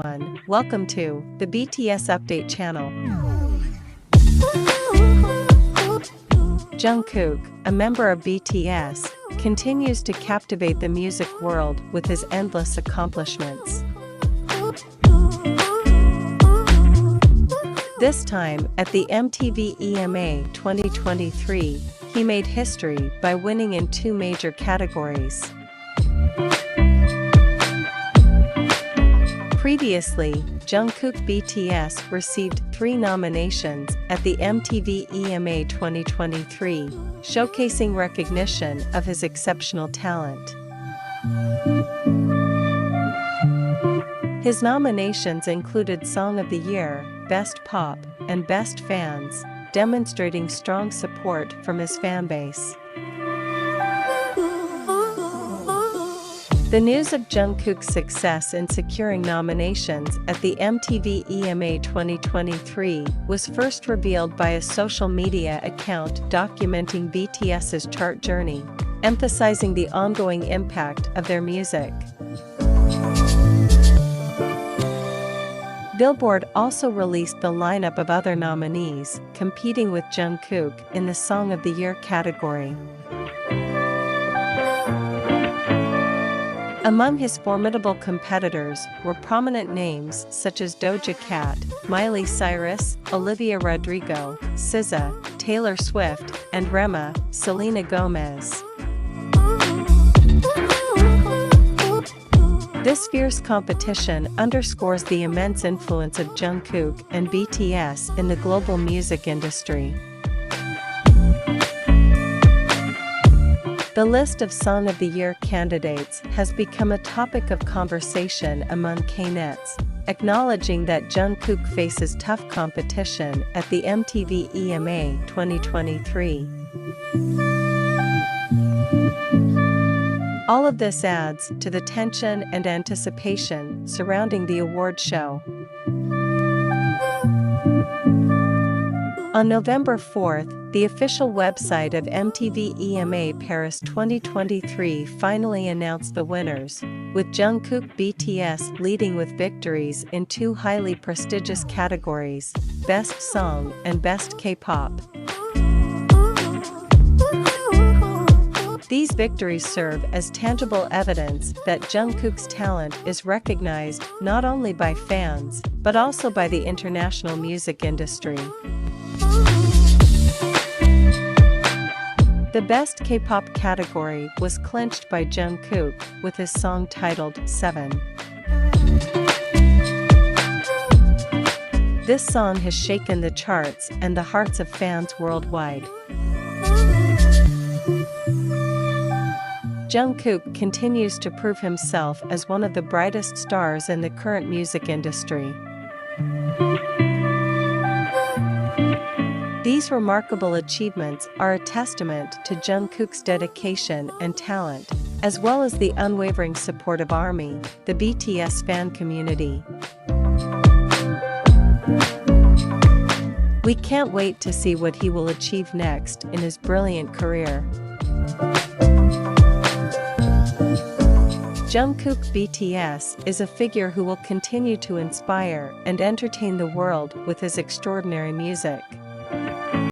everyone, welcome to the BTS Update channel. Jungkook, a member of BTS, continues to captivate the music world with his endless accomplishments. This time, at the MTV EMA 2023, he made history by winning in two major categories. Previously, Jungkook BTS received 3 nominations at the MTV EMA 2023, showcasing recognition of his exceptional talent. His nominations included Song of the Year, Best Pop, and Best Fans, demonstrating strong support from his fanbase. The news of Jungkook's success in securing nominations at the MTV EMA 2023 was first revealed by a social media account documenting BTS's chart journey, emphasizing the ongoing impact of their music. Billboard also released the lineup of other nominees competing with Jungkook in the Song of the Year category. Among his formidable competitors were prominent names such as Doja Cat, Miley Cyrus, Olivia Rodrigo, SZA, Taylor Swift, and Rema, Selena Gomez. This fierce competition underscores the immense influence of Jungkook and BTS in the global music industry. The list of Song of the Year candidates has become a topic of conversation among K-nets, acknowledging that Jungkook faces tough competition at the MTV EMA 2023. All of this adds to the tension and anticipation surrounding the award show. On November 4th, the official website of MTV EMA Paris 2023 finally announced the winners, with Jungkook BTS leading with victories in 2 highly prestigious categories, Best Song and Best K-Pop. These victories serve as tangible evidence that Jungkook's talent is recognized not only by fans, but also by the international music industry. The Best K-Pop category was clinched by Jungkook with his song titled 7. This song has shaken the charts and the hearts of fans worldwide. Jungkook continues to prove himself as one of the brightest stars in the current music industry. These remarkable achievements are a testament to Jungkook's dedication and talent, as well as the unwavering support of ARMY, the BTS fan community. We can't wait to see what he will achieve next in his brilliant career. Jungkook BTS is a figure who will continue to inspire and entertain the world with his extraordinary music.